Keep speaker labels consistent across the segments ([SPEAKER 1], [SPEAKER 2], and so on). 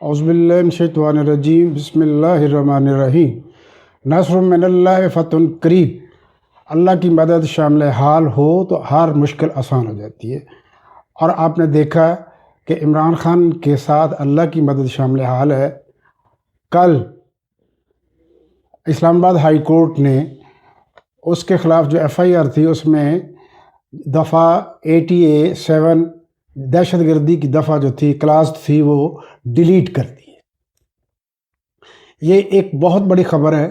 [SPEAKER 1] اعوذ باللہ من الشیطان الرجیم بسم اللہ الرحمن الرحیم نصر من اللہ فتح قریب۔ اللہ کی مدد شامل حال ہو تو ہر مشکل آسان ہو جاتی ہے، اور آپ نے دیکھا کہ عمران خان کے ساتھ اللہ کی مدد شامل حال ہے۔ کل اسلام آباد ہائی کورٹ نے اس کے خلاف جو ایف آئی آر تھی اس میں دفعہ 87 دہشت گردی کی دفعہ جو تھی کلاس تھی وہ ڈیلیٹ کر دی ہے۔ یہ ایک بہت بڑی خبر ہے،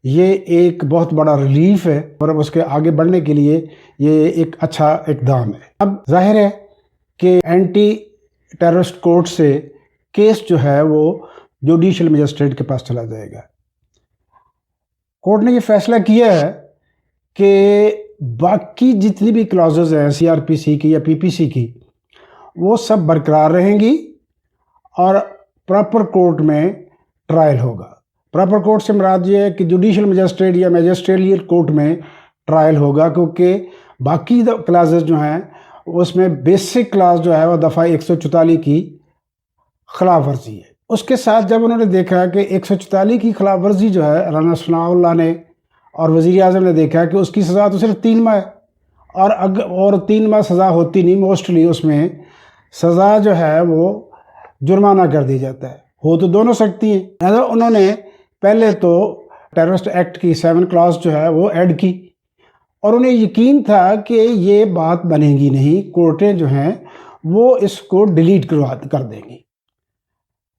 [SPEAKER 1] یہ ایک بہت بڑا ریلیف ہے، اور اس کے آگے بڑھنے کے لیے یہ ایک اچھا اقدام ہے۔ اب ظاہر ہے کہ اینٹی ٹیررسٹ کورٹ سے کیس جو ہے وہ جوڈیشل مجسٹریٹ کے پاس چلا جائے گا۔ کورٹ نے یہ فیصلہ کیا ہے کہ باقی جتنی بھی کلازز ہیں سی آر پی سی کی یا پی پی سی کی وہ سب برقرار رہیں گی، اور پراپر کورٹ میں ٹرائل ہوگا۔ پراپر کورٹ سے مراد یہ ہے کہ جوڈیشل مجسٹریٹ یا میجسٹریل کورٹ میں ٹرائل ہوگا، کیونکہ باقی کلازز جو ہیں اس میں بیسک کلاز جو ہے وہ دفعہ 144 کی خلاف ورزی ہے۔ اس کے ساتھ جب انہوں نے دیکھا کہ 144 کی خلاف ورزی جو ہے رانا ثناء اللہ نے اور وزیر اعظم نے دیکھا کہ اس کی سزا تو صرف 3 ماہ ہے، اور 3 ماہ سزا ہوتی نہیں، موسٹلی اس میں سزا جو ہے وہ جرمانہ کر دی جاتا ہے، ہو تو دونوں سکتی ہیں۔ لہٰذا انہوں نے پہلے تو ٹیررسٹ ایکٹ کی 7 کلاس جو ہے وہ ایڈ کی، اور انہیں یقین تھا کہ یہ بات بنے گی نہیں، کورٹیں جو ہیں وہ اس کو ڈیلیٹ کر دیں گی۔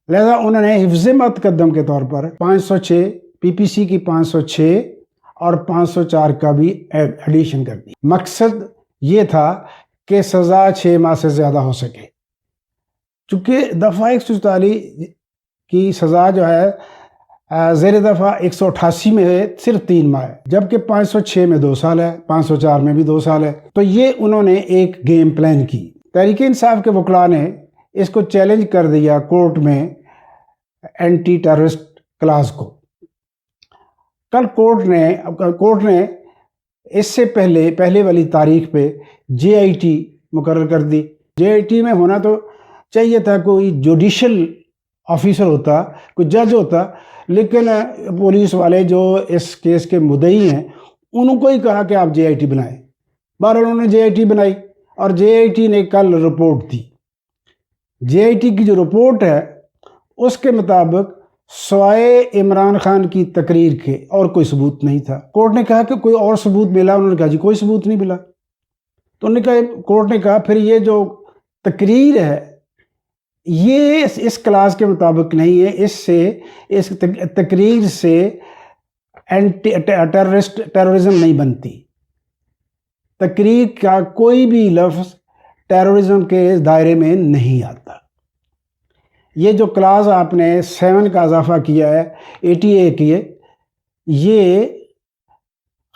[SPEAKER 1] لہذا انہوں نے حفظ مقدم کے طور پر 506 پی پی سی کی 506 اور 504 کا بھی ایڈیشن کر دی۔ مقصد یہ تھا کہ سزا 6 ماہ سے زیادہ ہو سکے، چونکہ دفعہ 144 کی سزا جو ہے زیر دفعہ 188 میں صرف 3 ماہ ہے، جبکہ 506 میں 2 سال ہے، 504 میں بھی 2 سال ہے۔ تو یہ انہوں نے ایک گیم پلان کی۔ تحریک انصاف کے وکلاء نے اس کو چیلنج کر دیا کورٹ میں اینٹی ٹیررسٹ کلاز کو۔ کل کورٹ نے اس سے پہلے والی تاریخ پہ جے آئی ٹی مقرر کر دی۔ جے آئی ٹی میں ہونا تو چاہیے تھا، کوئی جوڈیشل آفیسر ہوتا، کوئی جج ہوتا، لیکن پولیس والے جو اس کیس کے مدعی ہیں انہوں کو ہی کہا کہ آپ جے آئی ٹی بنائیں۔ بہرحال انہوں نے جے آئی ٹی بنائی، اور جے آئی ٹی نے کل report the. J I T کی جو رپورٹ ہے اس کے مطابق سوائے عمران خان کی تقریر کے اور کوئی ثبوت نہیں تھا۔ کورٹ نے کہا کہ کوئی اور ثبوت ملا، انہوں نے کہا جی کوئی ثبوت نہیں ملا۔ تو کورٹ نے کہا پھر یہ جو تقریر ہے یہ اس کلاس کے مطابق نہیں ہے، اس تقریر سے ٹیررزم نہیں بنتی۔ تقریر کا کوئی بھی لفظ ٹیررزم کے دائرے میں نہیں آتا۔ یہ جو کلاس آپ نے 7 کا اضافہ کیا ہے 88 کی ہے، یہ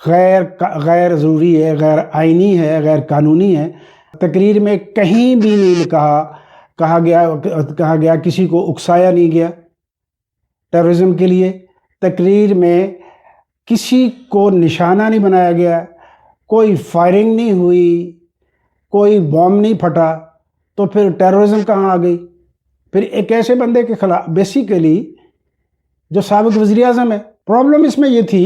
[SPEAKER 1] غیر ضروری ہے، غیر آئینی ہے، غیر قانونی ہے۔ تقریر میں کہیں بھی نہیں کہا گیا کسی کو اکسایا نہیں گیا ٹیررزم کے لیے۔ تقریر میں کسی کو نشانہ نہیں بنایا گیا، کوئی فائرنگ نہیں ہوئی، کوئی بم نہیں پھٹا، تو پھر ٹیررزم کہاں آ گئی؟ پھر ایک ایسے بندے کے خلاف بیسیکلی جو سابق وزیر اعظم ہے۔ پرابلم اس میں یہ تھی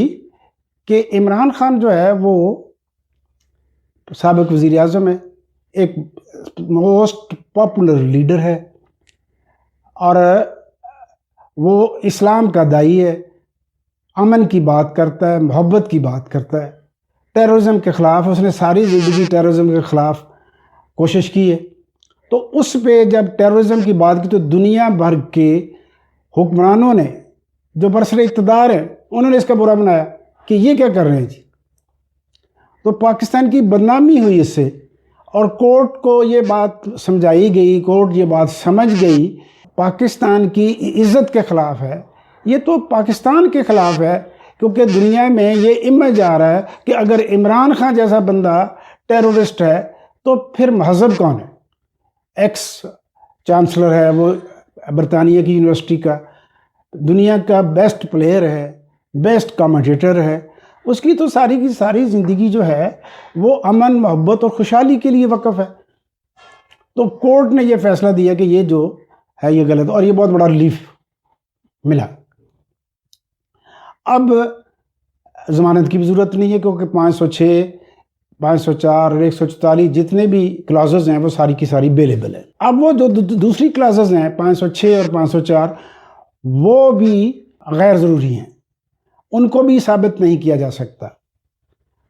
[SPEAKER 1] کہ عمران خان جو ہے وہ سابق وزیر اعظم ہے، ایک موسٹ پاپولر لیڈر ہے، اور وہ اسلام کا داعی ہے، امن کی بات کرتا ہے، محبت کی بات کرتا ہے، ٹیررزم کے خلاف اس نے ساری زندگی ٹیررزم کے خلاف کوشش کی ہے۔ تو اس پہ جب ٹیررزم کی بات کی تو دنیا بھر کے حکمرانوں نے جو برسر اقتدار ہیں انہوں نے اس کا برا بنایا کہ یہ کیا کر رہے ہیں جی۔ تو پاکستان کی بدنامی ہوئی اس سے، اور کورٹ کو یہ بات سمجھائی گئی، کورٹ یہ بات سمجھ گئی پاکستان کی عزت کے خلاف ہے، یہ تو پاکستان کے خلاف ہے، کیونکہ دنیا میں یہ امیج آ رہا ہے کہ اگر عمران خان جیسا بندہ ٹیررسٹ ہے تو پھر مہذب کون ہے؟ ایکس چانسلر ہے وہ برطانیہ کی یونیورسٹی کا، دنیا کا بیسٹ پلیئر ہے، بیسٹ کامنٹیٹر ہے، اس کی تو ساری کی ساری زندگی جو ہے وہ امن، محبت اور خوشحالی کے لیے وقف ہے۔ تو کورٹ نے یہ فیصلہ دیا کہ یہ جو ہے یہ غلط، اور یہ بہت بڑا ریلیف ملا۔ اب ضمانت کی بھی ضرورت نہیں ہے کیونکہ 506 504 اور 144 جتنے بھی کلازز ہیں وہ ساری کی ساری بیلیبل ہیں۔ اب وہ جو دوسری کلازز ہیں 506 اور 504 وہ بھی غیر ضروری ہیں، ان کو بھی ثابت نہیں کیا جا سکتا۔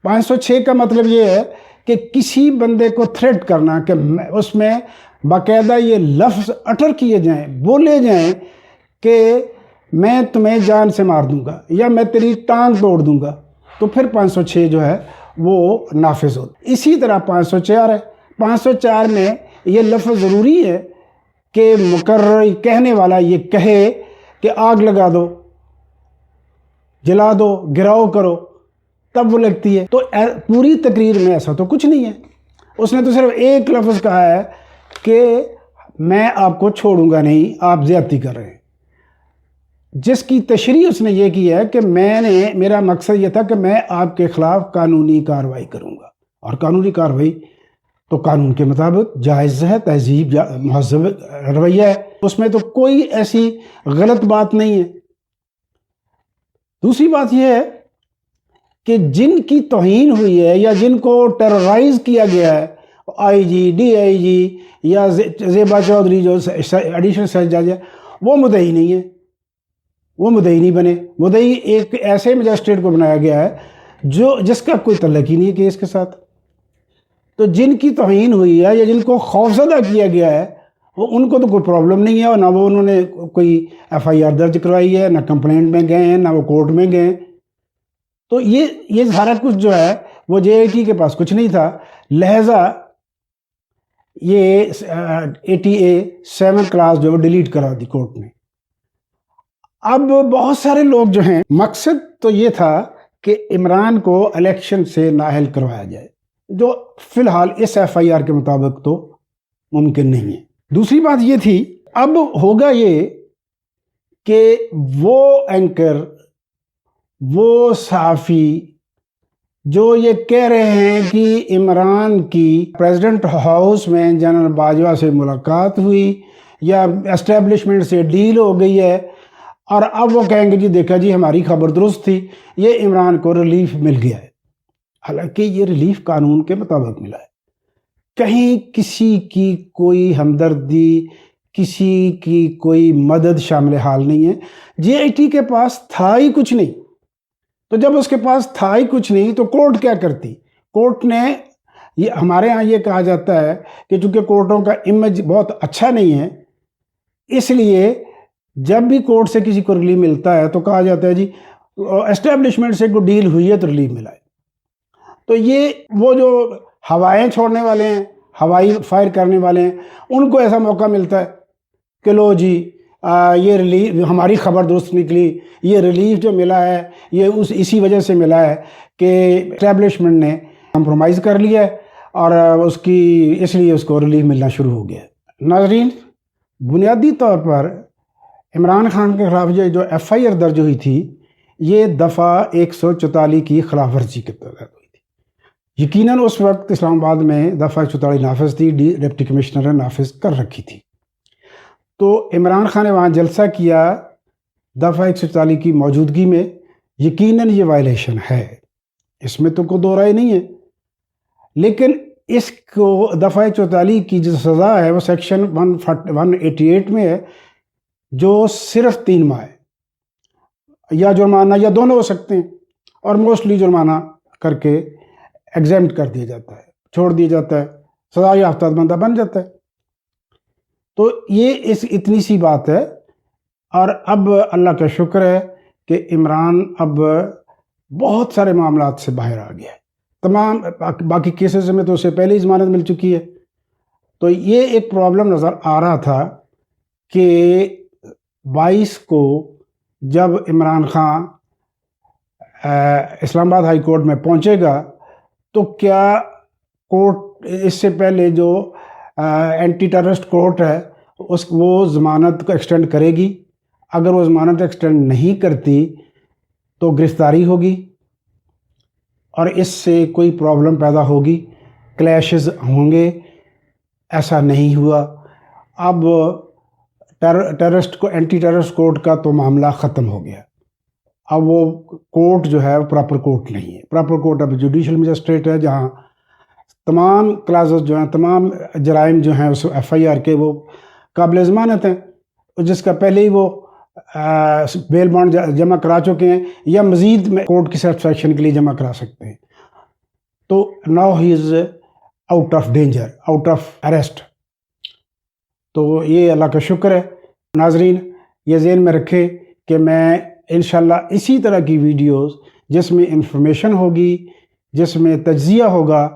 [SPEAKER 1] 506 کا مطلب یہ ہے کہ کسی بندے کو تھریٹ کرنا، کہ اس میں باقاعدہ یہ لفظ اٹر کیے جائیں، بولے جائیں کہ میں تمہیں جان سے مار دوں گا یا میں تیری ٹانگ توڑ دوں گا، تو پھر 506 جو ہے وہ نافذ ہوتا۔ اسی طرح 504 ہے، 504 میں یہ لفظ ضروری ہے کہ مقرر کہنے والا یہ کہے کہ آگ لگا دو، جلا دو، گراؤ کرو، تب وہ لگتی ہے۔ تو پوری تقریر میں ایسا تو کچھ نہیں ہے، اس نے تو صرف ایک لفظ کہا ہے کہ میں آپ کو چھوڑوں گا نہیں، آپ زیادتی کر رہے ہیں، جس کی تشریح اس نے یہ کی ہے کہ میرا مقصد یہ تھا کہ میں آپ کے خلاف قانونی کارروائی کروں گا، اور قانونی کارروائی تو قانون کے مطابق جائز ہے، تہذیب مہذب رویہ ہے، اس میں تو کوئی ایسی غلط بات نہیں ہے۔ دوسری بات یہ ہے کہ جن کی توہین ہوئی ہے یا جن کو ٹیررائز کیا گیا ہے، آئی جی، ڈی آئی جی یا زیبا چودھری جو ایڈیشنل سیشن جج ہے، وہ مدعی نہیں ہے، وہ مدعی نہیں بنے۔ مدعی ایک ایسے مجسٹریٹ کو بنایا گیا ہے جس کا کوئی تعلق ہی نہیں ہے کیس کے ساتھ۔ تو جن کی توہین ہوئی ہے یا جن کو خوفزدہ کیا گیا ہے، ان کو تو کوئی پرابلم نہیں ہے، اور نہ وہ انہوں نے کوئی ایف آئی آر درج کروائی ہے، نہ کمپلینٹ میں گئے ہیں، نہ وہ کورٹ میں گئے ہیں۔ تو یہ سارا کچھ جو ہے وہ جے آئی ٹی کے پاس کچھ نہیں تھا، لہٰذا یہ 87 کلاس جو ڈیلیٹ کرا دی کورٹ نے۔ اب بہت سارے لوگ جو ہیں، مقصد تو یہ تھا کہ عمران کو الیکشن سے نااہل کروایا جائے، جو فی الحال اس ایف آئی آر کے مطابق تو ممکن نہیں ہے۔ دوسری بات یہ تھی، اب ہوگا یہ کہ وہ اینکر، وہ صحافی جو یہ کہہ رہے ہیں کہ عمران کی پریزیڈنٹ ہاؤس میں جنرل باجوہ سے ملاقات ہوئی یا اسٹیبلشمنٹ سے ڈیل ہو گئی ہے، اور اب وہ کہیں گے جی دیکھا جی ہماری خبر درست تھی، یہ عمران کو ریلیف مل گیا ہے، حالانکہ یہ ریلیف قانون کے مطابق ملا ہے۔ کہیں کسی کی کوئی ہمدردی، کسی کی کوئی مدد شامل حال نہیں ہے۔ جے آئی ٹی کے پاس تھا ہی کچھ نہیں، تو جب اس کے پاس تھا ہی کچھ نہیں تو کورٹ کیا کرتی؟ کورٹ نے ہمارے ہاں یہ کہا جاتا ہے کہ چونکہ کورٹوں کا امیج بہت اچھا نہیں ہے، اس لیے جب بھی کورٹ سے کسی کو ریلیف ملتا ہے تو کہا جاتا ہے جی اسٹیبلشمنٹ سے کوئی ڈیل ہوئی ہے تو ریلیف ملا ہے۔ تو یہ وہ جو ہوائیں چھوڑنے والے ہیں، ہوائی فائر کرنے والے ہیں، ان کو ایسا موقع ملتا ہے کہ لو جی یہ ریلیف، ہماری خبر درست نکلی، یہ ریلیف جو ملا ہے یہ اسی وجہ سے ملا ہے کہ اسٹیبلشمنٹ نے کمپرومائز کر لیا ہے اور اس لیے اس کو ریلیف ملنا شروع ہو گیا ہے۔ ناظرین، بنیادی طور پر عمران خان کے خلاف جو ایف آئی آر درج ہوئی تھی، یہ دفعہ 144 کی خلاف ورزی کے تحت ہوئی تھی۔ یقیناً اس وقت اسلام آباد میں دفعہ 144 نافذ تھی، ڈپٹی کمشنر نے نافذ کر رکھی تھی۔ تو عمران خان نے وہاں جلسہ کیا دفعہ 144 کی موجودگی میں، یقیناً یہ وائلیشن ہے، اس میں تو کوئی دو رائے نہیں ہے۔ لیکن اس کو دفعہ 144 کی جو سزا ہے وہ سیکشن 188 میں ہے، جو صرف 3 ماہ ہے، یا جرمانہ یا دونوں ہو سکتے ہیں، اور موسٹلی جرمانہ کر کے ایگزیمٹ کر دیا جاتا ہے، چھوڑ دیا جاتا ہے، سزا یافتہ بندہ بن جاتا ہے۔ تو یہ اتنی سی بات ہے، اور اب اللہ کا شکر ہے کہ عمران اب بہت سارے معاملات سے باہر آ گیا ہے، تمام باقی کیسز میں تو اسے پہلے ہی ضمانت مل چکی ہے۔ تو یہ ایک پرابلم نظر آ رہا تھا کہ 22 کو جب عمران خان اسلام آباد ہائی کورٹ میں پہنچے گا تو کیا کورٹ اس سے پہلے جو اینٹی ٹیررسٹ کورٹ ہے وہ ضمانت کو ایکسٹینڈ کرے گی؟ اگر وہ ضمانت ایکسٹینڈ نہیں کرتی تو گرفتاری ہوگی، اور اس سے کوئی پرابلم پیدا ہوگی، کلیشز ہوں گے۔ ایسا نہیں ہوا۔ اب ٹیررسٹ کو اینٹی ٹیررسٹ کورٹ کا تو معاملہ ختم ہو گیا. اب وہ کورٹ جو ہے پراپر کورٹ نہیں ہے. پراپر کورٹ اب جوڈیشل مجسٹریٹ ہے جہاں تمام کلازز جو ہیں، تمام جرائم جو ہیں اس ایف آئی آر کے وہ قابل ضمانت ہیں، جس کا پہلے ہی وہ بیل بانڈ جمع کرا چکے ہیں یا مزید میں کورٹ کی سیٹسفیکشن کے لیے جمع کرا سکتے ہیں. تو now he is out of danger, out of arrest. تو یہ اللہ کا شکر ہے. ناظرین یہ ذہن میں رکھے کہ میں انشاءاللہ اسی طرح کی ویڈیوز جس میں انفارمیشن ہوگی، جس میں تجزیہ ہوگا،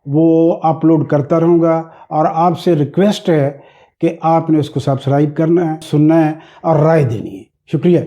[SPEAKER 1] وہ اپلوڈ کرتا رہوں گا. اور آپ سے ریکویسٹ ہے کہ آپ نے اس کو سبسکرائب کرنا ہے، سننا ہے اور رائے دینی ہے. شکریہ.